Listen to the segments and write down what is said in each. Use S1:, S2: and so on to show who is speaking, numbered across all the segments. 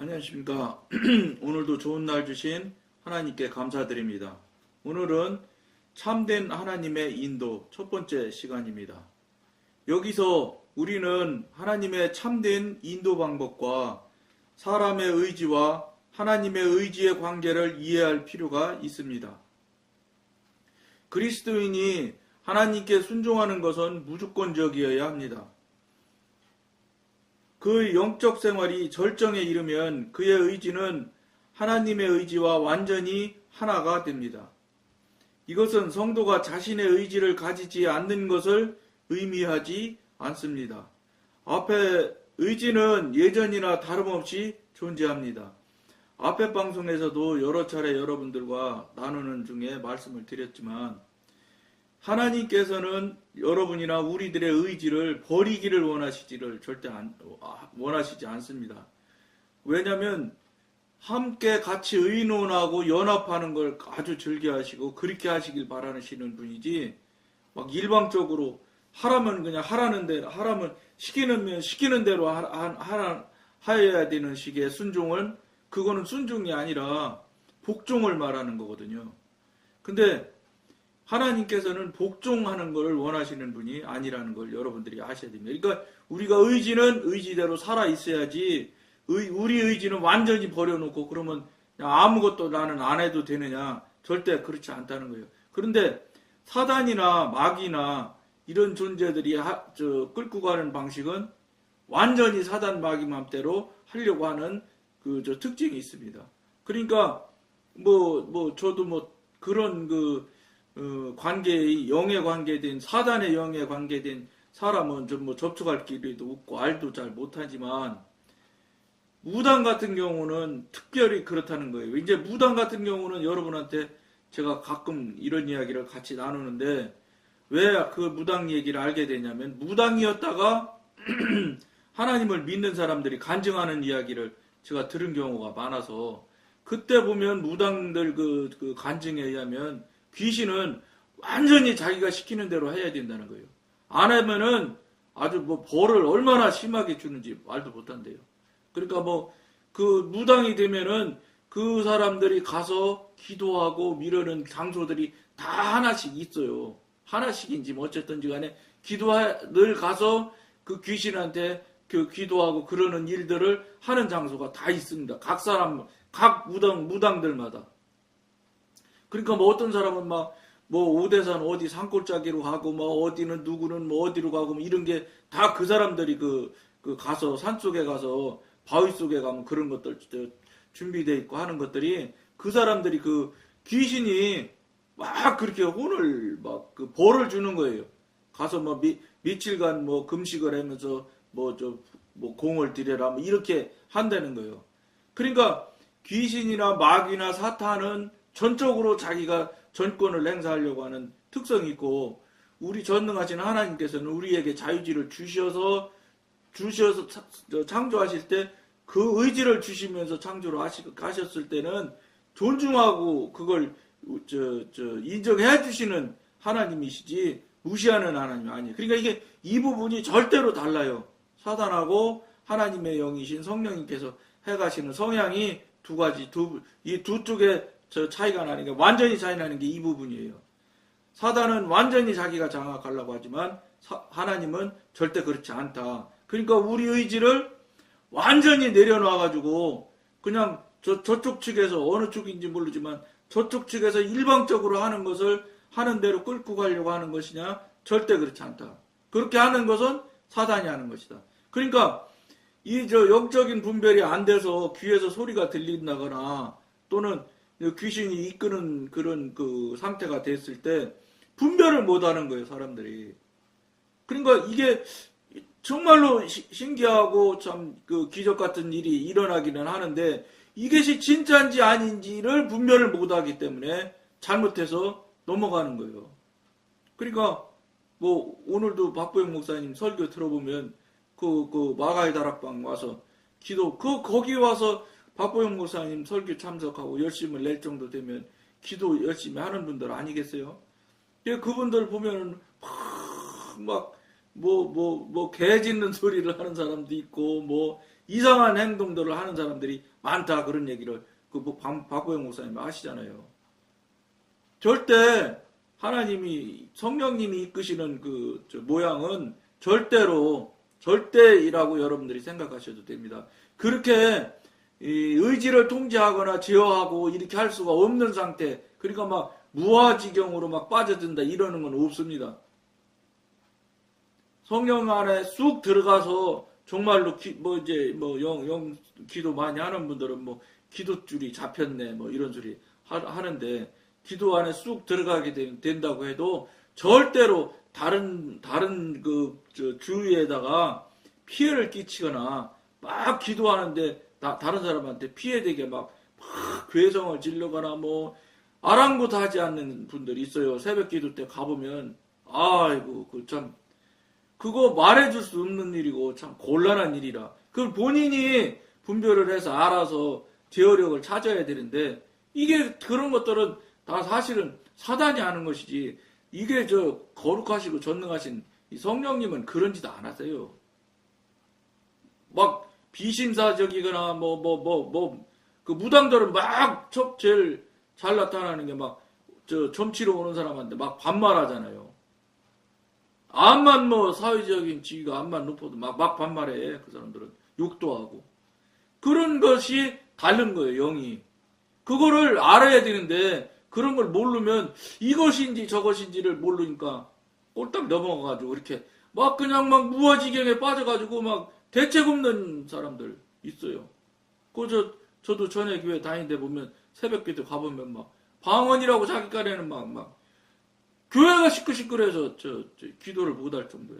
S1: 안녕하십니까. 오늘도 좋은 날 주신 하나님께 감사드립니다. 오늘은 참된 하나님의 인도 첫 번째 시간입니다. 여기서 우리는 하나님의 참된 인도 방법과 사람의 의지와 하나님의 의지의 관계를 이해할 필요가 있습니다. 그리스도인이 하나님께 순종하는 것은 무조건적이어야 합니다. 그 영적 생활이 절정에 이르면 그의 의지는 하나님의 의지와 완전히 하나가 됩니다. 이것은 성도가 자신의 의지를 가지지 않는 것을 의미하지 않습니다. 앞에 의지는 예전이나 다름없이 존재합니다. 앞에 방송에서도 여러 차례 여러분들과 나누는 중에 말씀을 드렸지만 하나님께서는 여러분이나 우리들의 의지를 버리기를 원하시지 않습니다. 왜냐하면 함께 같이 의논하고 연합하는 걸 아주 즐겨하시고 그렇게 하시길 바라시는 분이지 막 일방적으로 하라면 그냥 하라는 대로 하라면 시키는 대로 하여야 되는 식의 순종은 그거는 순종이 아니라 복종을 말하는 거거든요. 근데 하나님께서는 복종하는 것을 원하시는 분이 아니라는 걸 여러분들이 아셔야 됩니다. 그러니까 우리가 의지는 의지대로 살아 있어야지 우리 의지는 완전히 버려놓고 그러면 아무것도 나는 안 해도 되느냐? 절대 그렇지 않다는 거예요. 그런데 사단이나 마귀나 이런 존재들이 끌고 가는 방식은 완전히 사단 마귀 맘대로 하려고 하는 특징이 있습니다. 그러니까 저도 그런 영에 관계된 사단의 영에 관계된 사람은 좀 접촉할 기회도 없고 알도 잘 못하지만 무당 같은 경우는 특별히 그렇다는 거예요. 이제 무당 같은 경우는 여러분한테 제가 가끔 이런 이야기를 같이 나누는데 왜 그 무당 얘기를 알게 되냐면 무당이었다가 하나님을 믿는 사람들이 간증하는 이야기를 제가 들은 경우가 많아서 그때 보면 무당들 그 간증에 의하면 귀신은 완전히 자기가 시키는 대로 해야 된다는 거예요. 안 하면은 아주 벌을 얼마나 심하게 주는지 말도 못한대요. 그러니까 그 무당이 되면은 그 사람들이 가서 기도하고 미르는 장소들이 다 하나씩 있어요. 하나씩인지 어쨌든지 간에 늘 가서 그 귀신한테 기도하고 그러는 일들을 하는 장소가 다 있습니다. 각 무당들마다. 그러니까 어떤 사람은 오대산 어디 산골짜기로 가고 어디는 누구는 어디로 가고 이런 게 다 그 사람들이 가서 산속에 가서 바위 속에 가면 그런 것들 준비되어 있고 하는 것들이 그 사람들이 귀신이 막 그렇게 혼을 벌을 주는 거예요. 가서 며칠간 금식을 하면서 공을 들여라 이렇게 한다는 거예요. 그러니까 귀신이나 마귀나 사탄은 전적으로 자기가 전권을 행사하려고 하는 특성이 있고 우리 전능하신 하나님께서는 우리에게 자유지를 주셔서 창조하실 때 그 의지를 주시면서 창조를 하셨을 때는 존중하고 그걸 인정해 주시는 하나님이시지 무시하는 하나님이 아니에요. 그러니까 이 부분이 절대로 달라요. 사단하고 하나님의 영이신 성령님께서 해가시는 성향이 두 가지, 이 두 쪽에 차이가 나는 게 완전히 차이 나는 게 이 부분이에요. 사단은 완전히 자기가 장악하려고 하지만 하나님은 절대 그렇지 않다. 그러니까 우리 의지를 완전히 내려놔가지고 그냥 저쪽 측에서 어느 쪽인지 모르지만 저쪽 측에서 일방적으로 하는 것을 하는 대로 끌고 가려고 하는 것이냐? 절대 그렇지 않다. 그렇게 하는 것은 사단이 하는 것이다. 그러니까 영적인 분별이 안 돼서 귀에서 소리가 들린다거나 또는 귀신이 이끄는 그런 상태가 됐을 때 분별을 못 하는 거예요, 사람들이. 그러니까 이게 정말로 신기하고 참 기적 같은 일이 일어나기는 하는데 이것이 진짜인지 아닌지를 분별을 못 하기 때문에 잘못해서 넘어가는 거예요. 그러니까 오늘도 박보영 목사님 설교 들어보면 마가의 다락방 와서 거기 와서 박보영 목사님 설교 참석하고 열심을 낼 정도 되면 기도 열심히 하는 분들 아니겠어요? 그분들 보면은 개 짖는 소리를 하는 사람도 있고, 뭐, 이상한 행동들을 하는 사람들이 많다. 그런 얘기를, 박보영 목사님 아시잖아요. 절대, 하나님이, 성령님이 이끄시는 모양은 절대이라고 여러분들이 생각하셔도 됩니다. 그렇게, 의지를 통제하거나 제어하고 이렇게 할 수가 없는 상태, 그러니까 막 무아지경으로 막 빠져든다 이러는 건 없습니다. 성령 안에 쑥 들어가서 정말로 기도 많이 하는 분들은 뭐 기도줄이 잡혔네 뭐 이런 소리 하는데, 기도 안에 쑥 들어가게 된다고 해도 절대로 다른 주위에다가 피해를 끼치거나 막 기도하는데 다른 사람한테 피해되게 막 괴성을 지르거나 뭐 아랑곳하지 않는 분들이 있어요. 새벽 기도 때 가보면 아이고 그거 말해줄 수 없는 일이고 참 곤란한 일이라. 그걸 본인이 분별을 해서 알아서 제어력을 찾아야 되는데, 이게 그런 것들은 다 사실은 사단이 하는 것이지, 이게 거룩하시고 전능하신 이 성령님은 그런 짓 안 하세요. 막 비심사적이거나 그 무당들은 막 제일 잘 나타나는 게 막 점치러 오는 사람한테 막 반말하잖아요. 암만 사회적인 지위가 암만 높아도 막 반말해. 그 사람들은 욕도 하고. 그런 것이 다른 거예요, 영이. 그거를 알아야 되는데, 그런 걸 모르면 이것인지 저것인지를 모르니까 꼴딱 넘어가가지고 이렇게 막 그냥 막 무아지경에 빠져가지고 막 대책 없는 사람들 있어요. 저도 전에 교회 다니는데 보면 새벽 기도 가보면 막 방언이라고 자기간에는 막 교회가 시끌시끌해서 기도를 못할 정도야.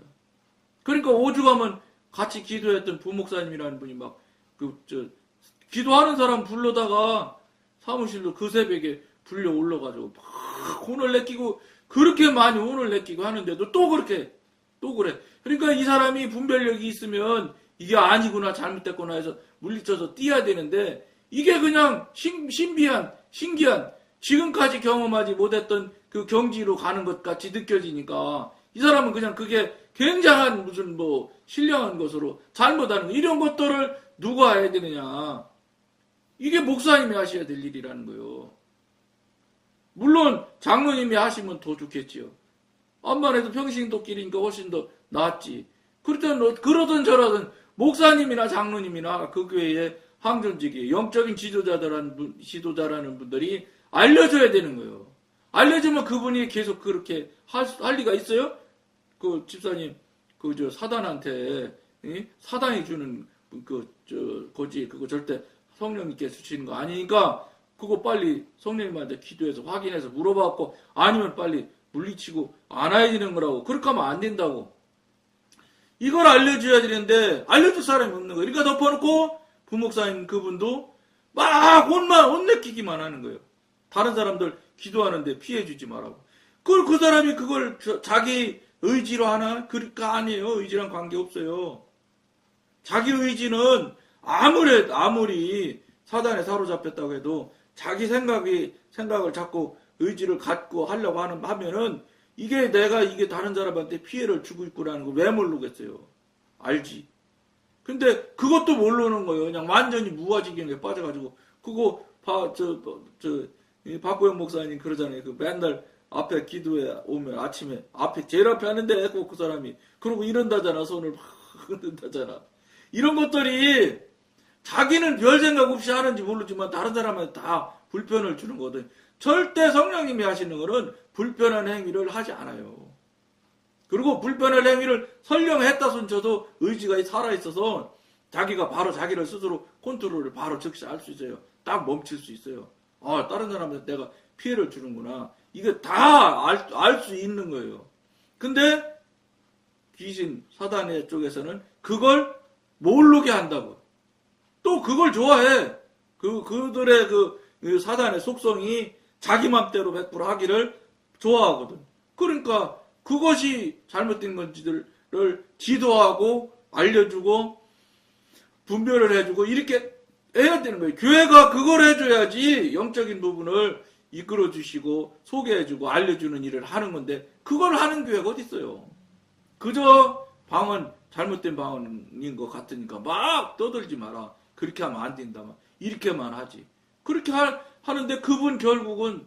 S1: 그러니까 오죽하면 같이 기도했던 부목사님이라는 분이 막 기도하는 사람 불러다가 사무실로 그 새벽에 불려 올라가지고 막 혼을 내끼고, 그렇게 많이 혼을 내끼고 하는데도 또 그래. 그러니까 이 사람이 분별력이 있으면 이게 아니구나 잘못됐구나 해서 물리쳐서 띄어야 되는데, 이게 그냥 신기한 지금까지 경험하지 못했던 그 경지로 가는 것 같이 느껴지니까, 이 사람은 그냥 그게 굉장한 무슨 신령한 것으로 잘못하는 거, 이런 것들을 누가 해야 되느냐. 이게 목사님이 하셔야 될 일이라는 거예요. 물론 장로님이 하시면 더 좋겠지요. 암만 해도 평신도끼리니까 훨씬 더 낫지. 그러든 저러든 목사님이나 장로님이나 그 교회의 항존직이 영적인 지도자라는 분들이 알려줘야 되는 거예요. 알려주면 그분이 계속 그렇게 할 리가 있어요? 그 집사님, 사단한테, 사단이 주는 거지. 그거 절대 성령님께서 주시는 거 아니니까, 그거 빨리 성령님한테 기도해서 확인해서 물어봤고, 아니면 빨리 물리치고 안아야 되는 거라고. 그렇게 하면 안 된다고. 이걸 알려줘야 되는데 알려줄 사람이 없는 거예요. 그러니까 덮어놓고 부목사님 그분도 막 혼 내키기만 하는 거예요. 다른 사람들 기도하는데 피해주지 말라고. 그 사람이 그걸 자기 의지로 하나? 그러니까 아니에요. 의지랑 관계없어요. 자기 의지는 아무리 사단에 사로잡혔다고 해도 자기 생각을 자꾸 의지를 갖고 하려고 하면은 이게 다른 사람한테 피해를 주고 있구라는 걸 왜 모르겠어요. 알지. 근데 그것도 모르는 거예요. 그냥 완전히 무아지경에 빠져가지고, 그거 박보영 목사님 그러잖아요. 맨날 앞에 기도에 오면 아침에 제일 앞에 하는데 그 사람이 그러고 이런다잖아. 손을 막 흔든다잖아. 이런 것들이 자기는 별 생각 없이 하는지 모르지만 다른 사람한테 다 불편을 주는 거거든. 절대 성령님이 하시는 거는 불편한 행위를 하지 않아요. 그리고 불편한 행위를 설령 했다 손쳐도 의지가 살아있어서 자기가 바로 자기를 스스로 컨트롤을 바로 즉시 할 수 있어요. 딱 멈출 수 있어요. 다른 사람한테 내가 피해를 주는구나. 이거 다 알 수 있는 거예요. 근데 귀신 사단의 쪽에서는 그걸 모르게 한다고. 또 그걸 좋아해. 그들의 사단의 속성이 자기 맘대로 100% 하기를 좋아하거든. 그러니까 그것이 잘못된 건지를 지도하고 알려주고 분별을 해주고 이렇게 해야 되는 거예요. 교회가 그걸 해줘야지 영적인 부분을 이끌어주시고 소개해주고 알려주는 일을 하는 건데, 그걸 하는 교회가 어디 있어요. 그저 방언 잘못된 방언인 것 같으니까 막 떠들지 마라. 그렇게 하면 안 된다. 이렇게만 하지. 그렇게 하는데 그분 결국은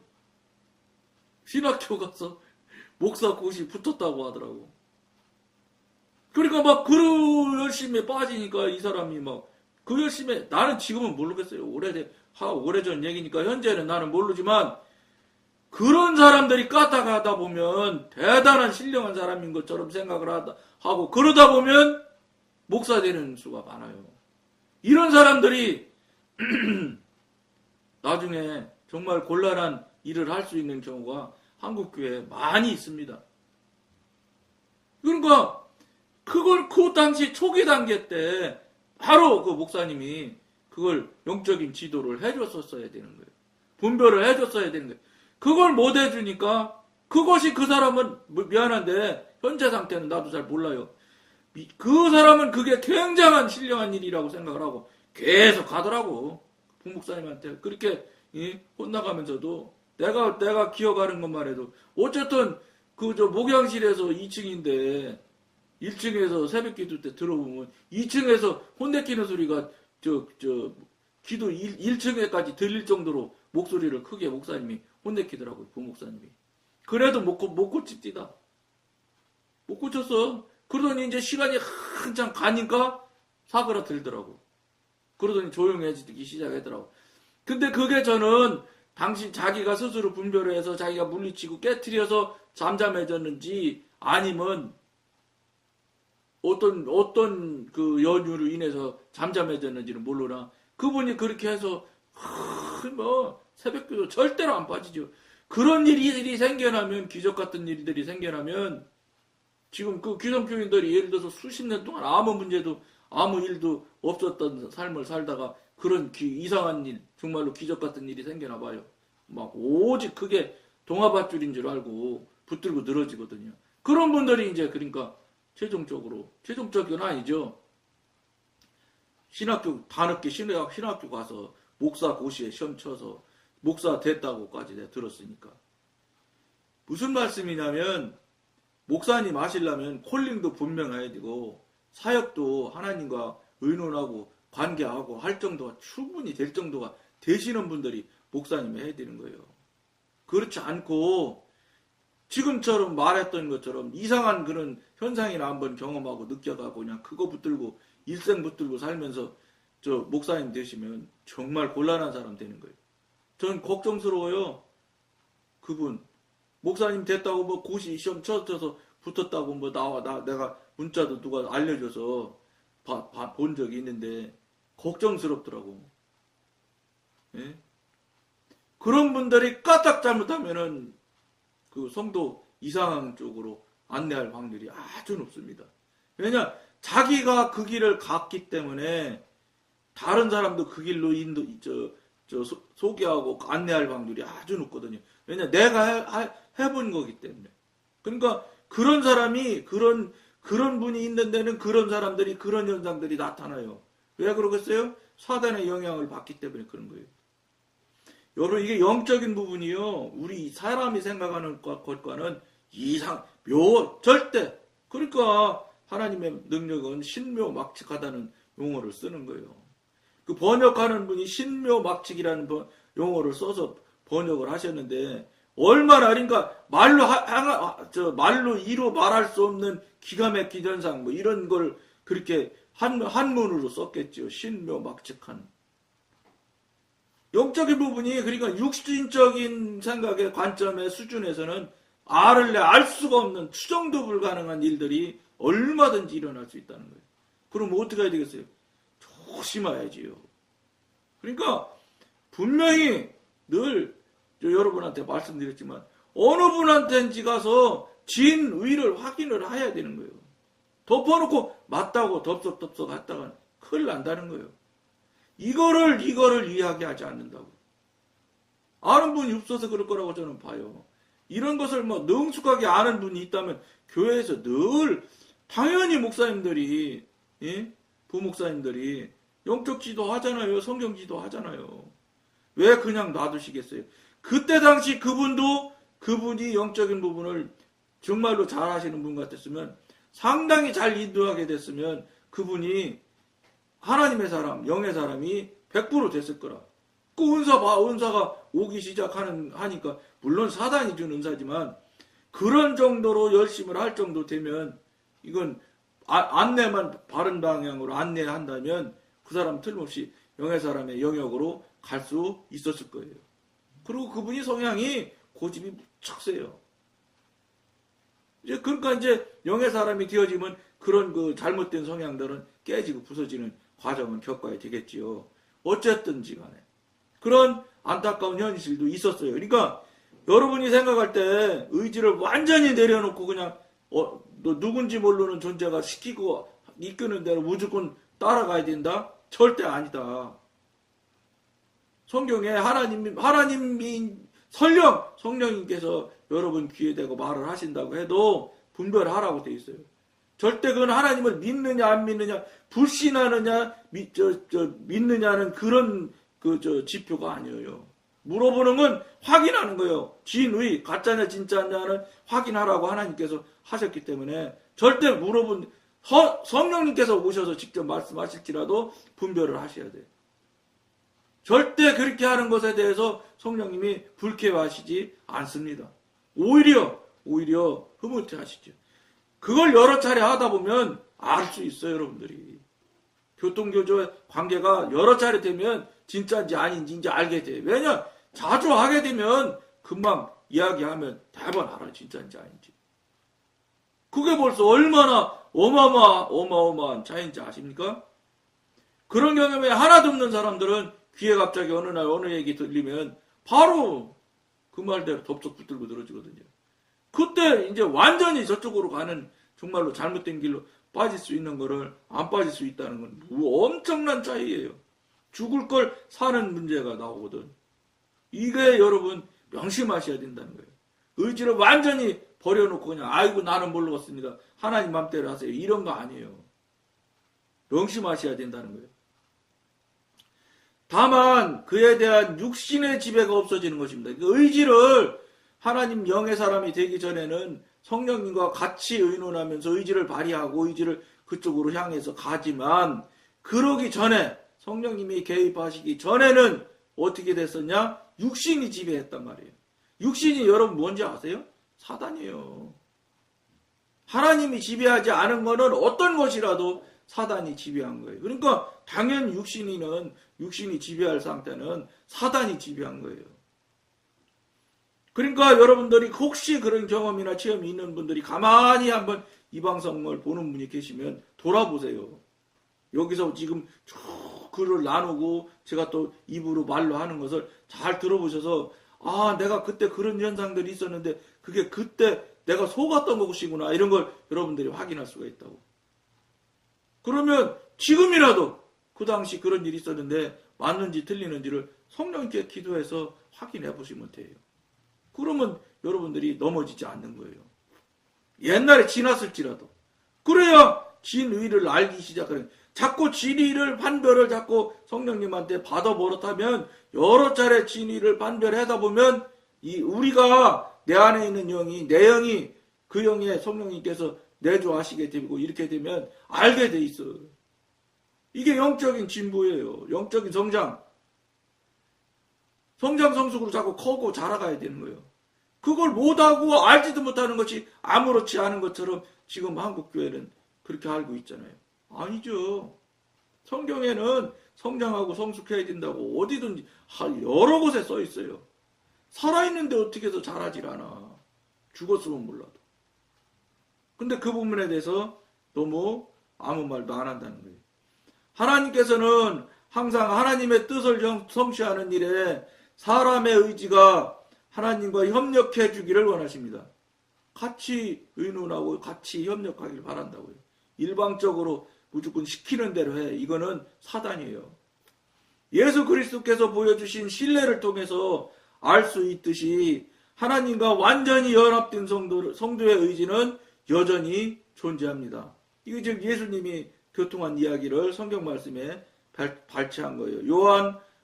S1: 신학교 가서 목사 고시 붙었다고 하더라고. 그러니까 막 그 열심에 빠지니까 이 사람이 막 그 열심에 나는 지금은 모르겠어요. 오래전 얘기니까 현재는 나는 모르지만 그런 사람들이 까딱하다 보면 대단한 신령한 사람인 것처럼 생각을 하고 그러다 보면 목사 되는 수가 많아요. 이런 사람들이 나중에 정말 곤란한 일을 할 수 있는 경우가 한국교회에 많이 있습니다. 그러니까 그걸 그 당시 초기 단계 때 바로 그 목사님이 그걸 영적인 지도를 해줬었어야 되는 거예요. 분별을 해줬어야 되는 거예요. 그걸 못 해주니까 그것이 그 사람은 미안한데 현재 상태는 나도 잘 몰라요. 그 사람은 그게 굉장한 신령한 일이라고 생각을 하고 계속 가더라고. 부목사님한테 그렇게 혼나가면서도 내가 기억하는 것만 해도 어쨌든 그 목양실에서 2층인데 1층에서 새벽 기도 때 들어보면 2층에서 혼내키는 소리가 기도 1층에까지 들릴 정도로 목소리를 크게 목사님이 혼내키더라고요. 부목사님이. 그래도 못 고칩디다. 못 고쳤어. 그러더니 이제 시간이 한참 가니까 사그라들더라고. 그러더니 조용해지기 시작하더라고. 근데 그게 저는 당신 자기가 스스로 분별을 해서 자기가 물리치고 깨트려서 잠잠해졌는지 아니면 어떤 그 연유로 인해서 잠잠해졌는지는 모르나 그분이 그렇게 해서 새벽기도 절대로 안 빠지죠. 그런 일이 생겨나면 기적 같은 일들이 생겨나면 지금 그 귀성교인들이 예를 들어서 수십 년 동안 아무 문제도 아무 일도 없었던 삶을 살다가 그런 이상한 일 정말로 기적 같은 일이 생겨나 봐요. 막 오직 그게 동화밧줄인 줄 알고 붙들고 늘어지거든요. 그런 분들이 이제 그러니까 최종적은 아니죠. 신학교 다 늦게 신학교 가서 목사 고시에 시험 쳐서 목사 됐다고까지 내가 들었으니까. 무슨 말씀이냐면 목사님 하시려면 콜링도 분명해야 되고 사역도 하나님과 의논하고 관계하고 할 정도가 충분히 될 정도가 되시는 분들이 목사님이 해야 되는 거예요. 그렇지 않고 지금처럼 말했던 것처럼 이상한 그런 현상이나 한번 경험하고 느껴가고 그냥 그거 붙들고 일생 붙들고 살면서 목사님 되시면 정말 곤란한 사람 되는 거예요. 저는 걱정스러워요. 그분 목사님 됐다고 뭐 고시 시험 쳐서 붙었다고 뭐 내가 문자도 누가 알려줘서 본 적이 있는데 걱정스럽더라고. 예? 그런 분들이 까딱 잘못하면은 그 성도 이상한 쪽으로 안내할 확률이 아주 높습니다. 왜냐 자기가 그 길을 갔기 때문에 다른 사람도 그 길로 소개하고 안내할 확률이 아주 높거든요. 왜냐 내가 해본 거기 때문에. 그러니까 그런 사람이 그런 분이 있는 데는 그런 사람들이 그런 현상들이 나타나요. 왜 그러겠어요? 사단의 영향을 받기 때문에 그런 거예요. 여러분 이게 영적인 부분이요. 우리 사람이 생각하는 것과는 절대. 그러니까 하나님의 능력은 신묘막측하다는 용어를 쓰는 거예요. 그 번역하는 분이 신묘막측이라는 용어를 써서 번역을 하셨는데 얼마나 그러니까 말로 이로 말할 수 없는 기가 막힌 현상 뭐 이런 걸 그렇게 한문으로 썼겠죠. 신묘막측한. 영적인 부분이 그러니까 육신적인 생각의 관점의 수준에서는 알 수가 없는 추정도 불가능한 일들이 얼마든지 일어날 수 있다는 거예요. 그럼 어떻게 해야 되겠어요? 조심해야지요. 그러니까 분명히 늘 여러분한테 말씀드렸지만 어느 분한테인지 가서 진위를 확인을 해야 되는 거예요. 덮어놓고 맞다고 덥석덥석 했다가 큰일 난다는 거예요. 이거를 이야기하지 않는다고. 아는 분이 없어서 그럴 거라고 저는 봐요. 이런 것을 능숙하게 아는 분이 있다면 교회에서 늘 당연히 목사님들이 부목사님들이 영적 지도 하잖아요. 성경 지도 하잖아요. 왜 그냥 놔두시겠어요? 그때 당시 그분이 영적인 부분을 정말로 잘 하시는 분 같았으면 상당히 잘 인도하게 됐으면 그분이 하나님의 사람, 영의 사람이 100% 됐을 거라. 그 은사가 오기 하니까, 물론 사단이 준 은사지만, 그런 정도로 열심을 할 정도 되면, 이건 안내만 바른 방향으로 안내한다면, 그 사람 틀림없이 영의 사람의 영역으로 갈 수 있었을 거예요. 그리고 그분이 성향이 고집이 무척 세요. 그러니까 영의 사람이 되어지면 그런 그 잘못된 성향들은 깨지고 부서지는 과정은 겪어야 되겠지요. 어쨌든지 간에. 그런 안타까운 현실도 있었어요. 그러니까 여러분이 생각할 때 의지를 완전히 내려놓고 그냥 너 누군지 모르는 존재가 시키고 이끄는 대로 무조건 따라가야 된다? 절대 아니다. 성경에 하나님이 성령님께서 여러분 귀에 대고 말을 하신다고 해도 분별하라고 되어 있어요. 절대 그건 하나님을 믿느냐 안 믿느냐 불신하느냐 믿느냐는 그런 지표가 아니에요. 물어보는 건 확인하는 거예요. 진의 가짜냐 진짜냐는 확인하라고 하나님께서 하셨기 때문에 절대 성령님께서 오셔서 직접 말씀하실지라도 분별을 하셔야 돼요. 절대 그렇게 하는 것에 대해서 성령님이 불쾌하시지 않습니다. 오히려 흐뭇해 하시죠. 그걸 여러 차례 하다 보면 알 수 있어요, 여러분들이. 교통교조의 관계가 여러 차례 되면 진짜인지 아닌지 이제 알게 돼요. 왜냐? 자주 하게 되면 금방 이야기하면 대번 알아요, 진짜인지 아닌지. 그게 벌써 얼마나 어마어마한 차이인지 아십니까? 그런 경험에 하나도 없는 사람들은 귀에 갑자기 어느 날 어느 얘기 들리면 바로 그 말대로 덥석 붙들고 들어주거든요. 그때 이제 완전히 저쪽으로 가는 정말로 잘못된 길로 빠질 수 있는 거를 안 빠질 수 있다는 건 엄청난 차이예요. 죽을 걸 사는 문제가 나오거든. 이게 여러분 명심하셔야 된다는 거예요. 의지를 완전히 버려놓고 그냥 아이고 나는 모르겠습니다. 하나님 맘대로 하세요. 이런 거 아니에요. 명심하셔야 된다는 거예요. 다만 그에 대한 육신의 지배가 없어지는 것입니다. 의지를 하나님 영의 사람이 되기 전에는 성령님과 같이 의논하면서 의지를 발휘하고 의지를 그쪽으로 향해서 가지만 그러기 전에 성령님이 개입하시기 전에는 어떻게 됐었냐? 육신이 지배했단 말이에요. 육신이 여러분 뭔지 아세요? 사단이에요. 하나님이 지배하지 않은 것은 어떤 것이라도 사단이 지배한 거예요. 그러니까 당연히 육신이 지배할 상태는 사단이 지배한 거예요. 그러니까 여러분들이 혹시 그런 경험이나 체험이 있는 분들이 가만히 한번 이 방송을 보는 분이 계시면 돌아보세요. 여기서 지금 쭉 글을 나누고 제가 또 입으로 말로 하는 것을 잘 들어보셔서 내가 그때 그런 현상들이 있었는데 그게 그때 내가 속았던 것이구나 이런 걸 여러분들이 확인할 수가 있다고. 그러면 지금이라도 그 당시 그런 일이 있었는데 맞는지 틀리는지를 성령님께 기도해서 확인해 보시면 돼요. 그러면 여러분들이 넘어지지 않는 거예요. 옛날에 지났을지라도. 그래야 진의를 알기 시작하는. 자꾸 진의를 판별을 자꾸 성령님한테 받아 버릇하면 여러 차례 진의를 판별하다 보면 우리가 내 안에 있는 영이 내 영이 그 영에 성령님께서 내조하시게 되고 이렇게 되면 알게 돼 있어. 이게 영적인 진보예요. 영적인 성장. 성장 성숙으로 자꾸 커고 자라가야 되는 거예요. 그걸 못하고 알지도 못하는 것이 아무렇지 않은 것처럼 지금 한국교회는 그렇게 알고 있잖아요. 아니죠. 성경에는 성장하고 성숙해야 된다고 어디든지 여러 곳에 써 있어요. 살아있는데 어떻게 해서 잘하질 않아. 죽었으면 몰라도. 근데 그 부분에 대해서 너무 아무 말도 안 한다는 거예요. 하나님께서는 항상 하나님의 뜻을 성취하는 일에 사람의 의지가 하나님과 협력해 주기를 원하십니다. 같이 의논하고 같이 협력하길 바란다고요. 일방적으로 무조건 시키는 대로 해. 이거는 사단이에요. 예수 그리스도께서 보여주신 신뢰를 통해서 알 수 있듯이 하나님과 완전히 연합된 성도의 의지는 여전히 존재합니다. 이게 지금 예수님이 교통한 이야기를 성경 말씀에 발췌한 거예요.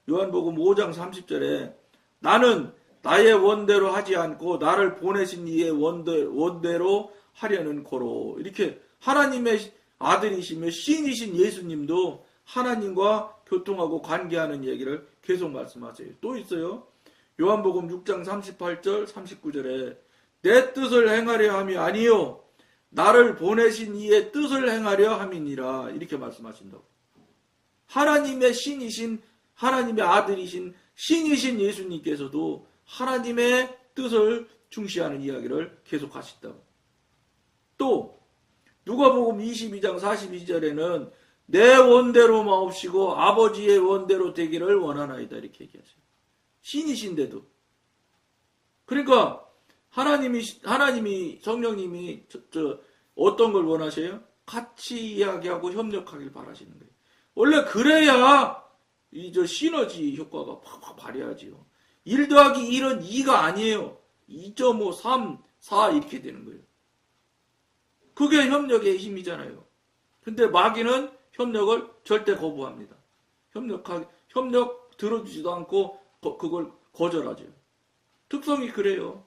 S1: 요한복음 5장 30절에 나는 나의 원대로 하지 않고 나를 보내신 이의 원대로 하려는 고로 이렇게 하나님의 아들이시며 신이신 예수님도 하나님과 교통하고 관계하는 얘기를 계속 말씀하세요. 또 있어요. 요한복음 6장 38절 39절에 내 뜻을 행하려 함이 아니요 나를 보내신 이의 뜻을 행하려 함이니라 이렇게 말씀하신다고. 하나님의 신이신 하나님의 아들이신 신이신 예수님께서도 하나님의 뜻을 중시하는 이야기를 계속 하셨다고. 또 누가복음 22장 42절에는 내 원대로 마옵시고 아버지의 원대로 되기를 원하나이다 이렇게 얘기하세요. 신이신데도. 그러니까 하나님이 성령님이 어떤 걸 원하셔요? 같이 이야기하고 협력하길 바라시는 거예요. 원래 그래야 이 시너지 효과가 팍팍 발휘하지요. 1 더하기 1은 2가 아니에요. 2.5, 3, 4 이렇게 되는 거예요. 그게 협력의 힘이잖아요. 근데 마귀는 협력을 절대 거부합니다. 협력 들어주지도 않고 그걸 거절하죠. 특성이 그래요.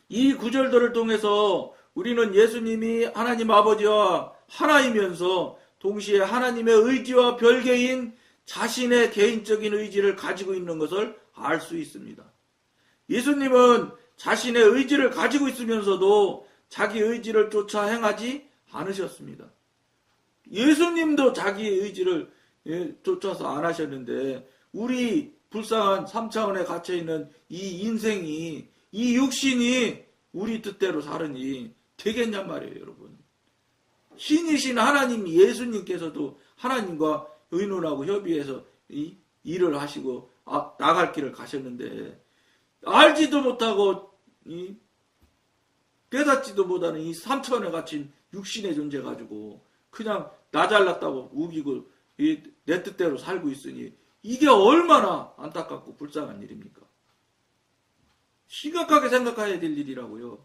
S1: 이 구절들을 통해서 우리는 예수님이 하나님 아버지와 하나이면서 동시에 하나님의 의지와 별개인 자신의 개인적인 의지를 가지고 있는 것을 알 수 있습니다. 예수님은 자신의 의지를 가지고 있으면서도 자기 의지를 쫓아 행하지 않으셨습니다. 예수님도 자기 의지를 쫓아서 안 하셨는데 우리 불쌍한 3차원에 갇혀있는 이 인생이 이 육신이 우리 뜻대로 사느니 되겠냔 말이에요, 여러분. 신이신 하나님 예수님께서도 하나님과 의논하고 협의해서 이 일을 하시고 나갈 길을 가셨는데 알지도 못하고 깨닫지도 못하는 이 3차원에 갇힌 육신의 존재 가지고 그냥 나 잘났다고 우기고 내 뜻대로 살고 있으니 이게 얼마나 안타깝고 불쌍한 일입니까? 심각하게 생각해야 될 일이라고요.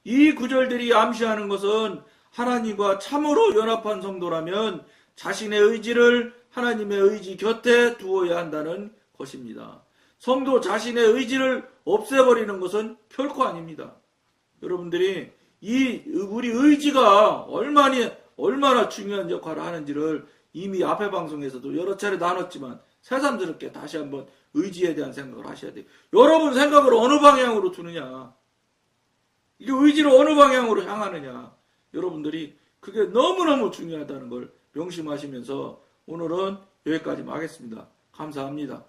S1: 이 구절들이 암시하는 것은 하나님과 참으로 연합한 성도라면 자신의 의지를 하나님의 의지 곁에 두어야 한다는 것입니다. 성도 자신의 의지를 없애버리는 것은 결코 아닙니다. 여러분들이 우리 의지가 얼마나 중요한 역할을 하는지를 이미 앞에 방송에서도 여러 차례 나눴지만 새삼스럽게 다시 한번 의지에 대한 생각을 하셔야 돼요. 여러분 생각을 어느 방향으로 두느냐, 이 의지를 어느 방향으로 향하느냐, 여러분들이 그게 너무너무 중요하다는 걸 명심하시면서 오늘은 여기까지 하겠습니다. 감사합니다.